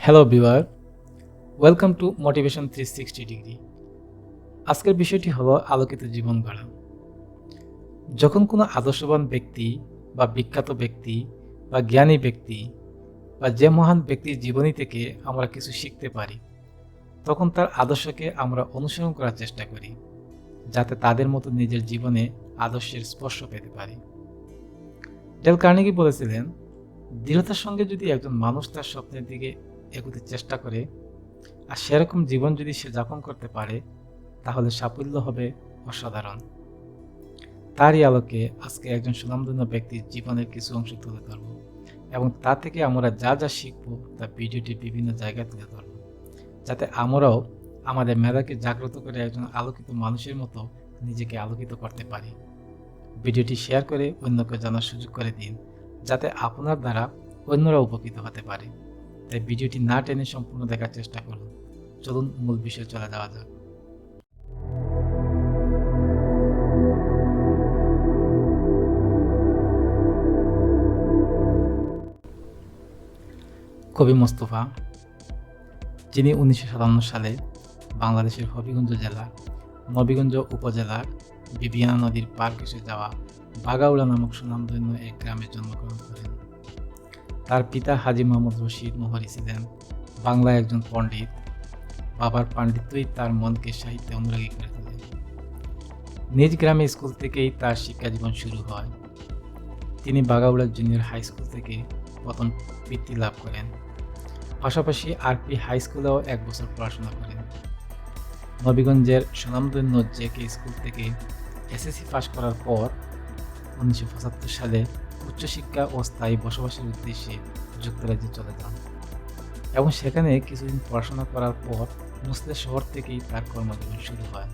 Hello viewer, welcome to motivation 360 degree. আজকের বিষয়টি হলো আলোকিত জীবন গড়া। যখন কোনো আদর্শবান ব্যক্তি বা বিখ্যাত ব্যক্তি বা জ্ঞানী ব্যক্তি বা যে মহান ব্যক্তির জীবনী থেকে আমরা কিছু শিখতে পারি, তখন তার আদর্শকে আমরা অনুসরণ করার চেষ্টা করি, যাতে তাদের মতো নিজের জীবনে আদর্শের স্পর্শ পেতে পারি। ডেল কার্নেগি বলেছিলেন, দৃঢ়তার সঙ্গে যদি একজন মানুষ তার স্বপ্নের দিকে এগোতে চেষ্টা করে আর সেরকম জীবন যদি সে যাপন করতে পারে, তাহলে সাফল্য হবে অসাধারণ। তারই আলোকে আজকে একজন সুনামধন্য ব্যক্তির জীবনের কিছু অংশ তুলে ধরব এবং তা থেকে আমরা যা যা শিখব তা ভিডিওটি বিভিন্ন জায়গায় তুলে ধরব, যাতে আমরাও আমাদের মেধাকে জাগ্রত করে একজন আলোকিত মানুষের মতো নিজেকে আলোকিত করতে পারি। ভিডিওটি শেয়ার করে অন্যকে জানার সুযোগ করে দিন, যাতে আপনার দ্বারা অন্যরা উপকৃত হতে পারে। তাই ভিডিওটি না টেনে সম্পূর্ণ দেখার চেষ্টা করুন। চলুন মূল বিষয়ে চলে যাওয়া যাক। কবি মোস্তফা, যিনি 1957 সালে বাংলাদেশের হবিগঞ্জ জেলার নবীগঞ্জ উপজেলার বিবিয়ানা নদীর পার ঘেঁষে যাওয়া বাগাউড়া নামক সুনামধন্য এক গ্রামে জন্মগ্রহণ করেন। তার পিতা হাজী মোহাম্মদ রশিদ মোহরি ছিলেন বাংলায় একজন পণ্ডিত। বাবার পাণ্ডিত্যই তার মনকে সাহিত্যে অনুরাগী করে তোলে। নিজ গ্রামে স্কুল থেকেই তার শিক্ষা জীবন শুরু হয়। তিনি বাগাউড়া জুনিয়র হাই স্কুল থেকে প্রথম বৃত্তি লাভ করেন। পাশাপাশি আরপি হাই স্কুলেও 1 বছর পড়াশোনা করেন। নবীগঞ্জের সুনামধন্য জেকে স্কুল থেকে এসএসসি পাশ করার পর 1975 সালে উচ্চশিক্ষা ও স্থায়ী বসবাসের উদ্দেশ্যে যুক্তরাজ্যে চলে যান এবং সেখানে কিছুদিন পড়াশোনা করার পর মুসলে শহর থেকেই তার কর্মজীবন শুরু হয়।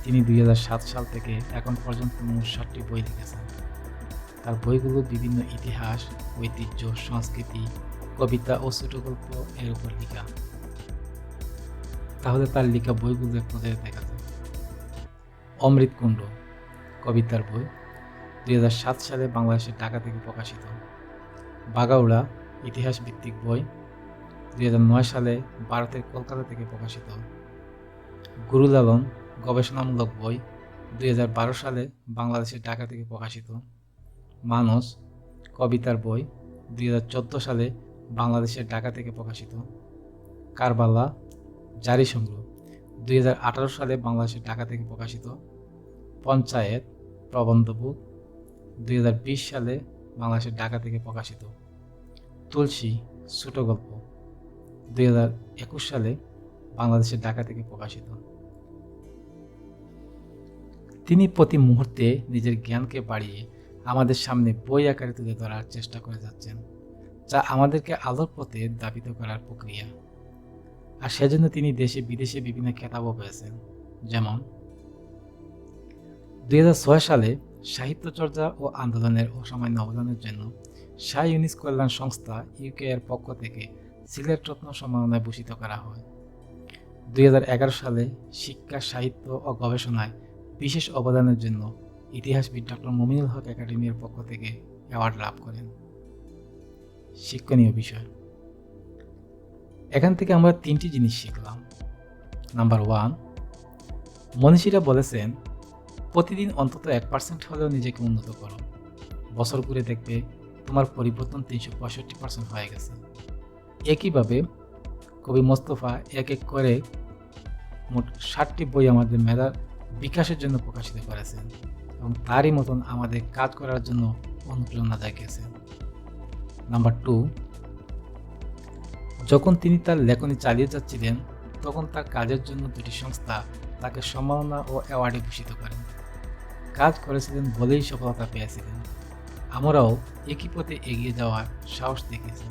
তিনি 2007 সাল থেকে এখন পর্যন্ত মোট 60টি বই লিখেছেন। তার বইগুলো বিভিন্ন ইতিহাস, ঐতিহ্য, সংস্কৃতি, কবিতা ও ছোটগল্প এর উপর লেখা। তাহলে তার লেখা বইগুলো এক নজরে দেখা যায়। অমৃতকুণ্ড কবিতার বই 2007 সালে বাংলাদেশের ঢাকা থেকে প্রকাশিত। বাগাউড়া ইতিহাস ভিত্তিক বই 2009 সালে ভারতের কলকাতা থেকে প্রকাশিত। গুরু লালন গবেষণামূলক বই 2012 সালে বাংলাদেশের ঢাকা থেকে প্রকাশিত। মানস কবিতার বই 2014 সালে বাংলাদেশের ঢাকা থেকে প্রকাশিত। কারবালা জারি সংগ্রহ 2018 সালে বাংলাদেশের ঢাকা থেকে প্রকাশিত। পঞ্চায়েত প্রবন্ধ বুক 2020 সালে বাংলাদেশের ঢাকা থেকে প্রকাশিত। তুলসী ছোট গল্প 2021 সালে বাংলাদেশের ঢাকা থেকে প্রকাশিত। তিনি প্রতি মুহূর্তে নিজের জ্ঞানকে বাড়িয়ে আমাদের সামনে বই আকারে তুলে ধরার চেষ্টা করে যাচ্ছেন, যা আমাদেরকে আলোর পথে ধাবিত করার প্রক্রিয়া। আর সেজন্য তিনি দেশে বিদেশে বিভিন্ন খেতাবও পেয়েছেন। যেমন 2006 সালে সাহিত্য চর্চা ও আন্দোলনের অসামান্য অবদানের জন্য শাহ ইউনিস কল্যাণ সংস্থা ইউকে এর পক্ষ থেকে সিলেট রত্ন সম্মাননায় ভূষিত করা হয়। 2011 সালে শিক্ষা, সাহিত্য ও গবেষণায় বিশেষ অবদানের জন্য ইতিহাসবিদ ডক্টর মুমিনুল হক একাডেমির পক্ষ থেকে অ্যাওয়ার্ড লাভ করেন। শিক্ষণীয় বিষয়, এখান থেকে আমরা 3টি জিনিস শিখলাম। নাম্বার 1, মনীষীরা বলেছেন, প্রতিদিন অন্তত 1% হলেও নিজেকে উন্নত করো। বছর ঘুরে দেখবে তোমার পরিবর্তন 365% হয়ে গেছে। একইভাবে কবি মোস্তফা এক এক করে মোট 60টি বই আমাদের মেধার বিকাশের জন্য প্রকাশিত করেছেন এবং তারই মতন আমাদের কাজ করার জন্য অনুপ্রেরণা জাগিয়েছেন। নাম্বার 2, যখন তিনি তার লেখনী চালিয়ে যাচ্ছিলেন, তখন তার কাজের জন্য 2টি সংস্থা তাকে সম্মাননা ও অ্যাওয়ার্ডে ভূষিত করেন। কাজ করেছিলেন বলেই সফলতা পেয়েছিলেন। আমরাও একই পথে এগিয়ে যাওয়ার সাহস দেখিয়েছি।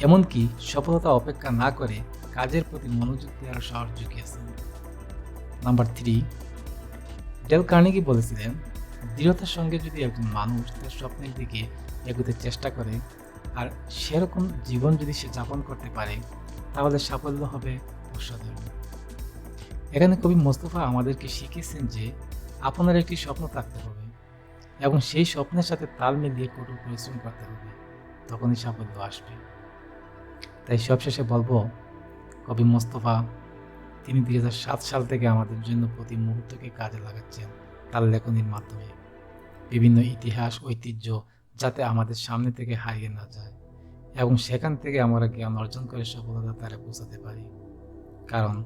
এমনকি সফলতা অপেক্ষা না করে কাজের প্রতি মনোযোগ দেওয়ার সাহস জুগিয়েছেন। নাম্বার 3, ডেল কার্নেগি বলেছিলেন, দৃঢ়তার সঙ্গে যদি একজন মানুষ তার স্বপ্নের দিকে এগোতে চেষ্টা করে আর সেরকম জীবন যদি সে যাপন করতে পারে, তাহলে সাফল্য হবে অসাধারণ। এখানে কবি মোস্তফা আমাদেরকে শিখিয়েছেন যে আপনার একটি স্বপ্ন থাকতে হবে এবং সেই স্বপ্নের সাথে তাল মিলিয়ে কঠোর পরিশ্রম করতে হবে, তখনই সাফল্য আসবে। তাই সবশেষে বলবো, কবি মোস্তফা, তিনি 2007 সাল থেকে আমাদের জন্য প্রতি মুহূর্তকে কাজে লাগাচ্ছেন তার লেখনীর মাধ্যমে। বিভিন্ন ইতিহাস, ঐতিহ্য যাতে আমাদের সামনে থেকে হারিয়ে না যায় এবং সেখান থেকে আমরা জ্ঞান অর্জন করে সফলতা তারে পৌঁছাতে পারি। কারণ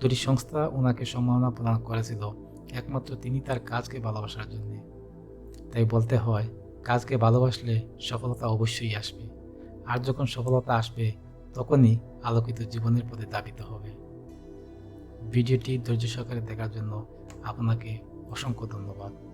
দুটি সংস্থা ওনাকে সম্মাননা প্রদান করেছিল একমাত্র তিনি তার কাজকে ভালোবাসার জন্য। তাই বলতে হয়, কাজকে ভালোবাসলে সফলতা অবশ্যই আসবে। আর যখন সফলতা আসবে, তখনই আলোকিত জীবনের পথে ধাবিত হবে। ভিডিওটি ধৈর্য সহকারে দেখার জন্য আপনাকে অসংখ্য ধন্যবাদ।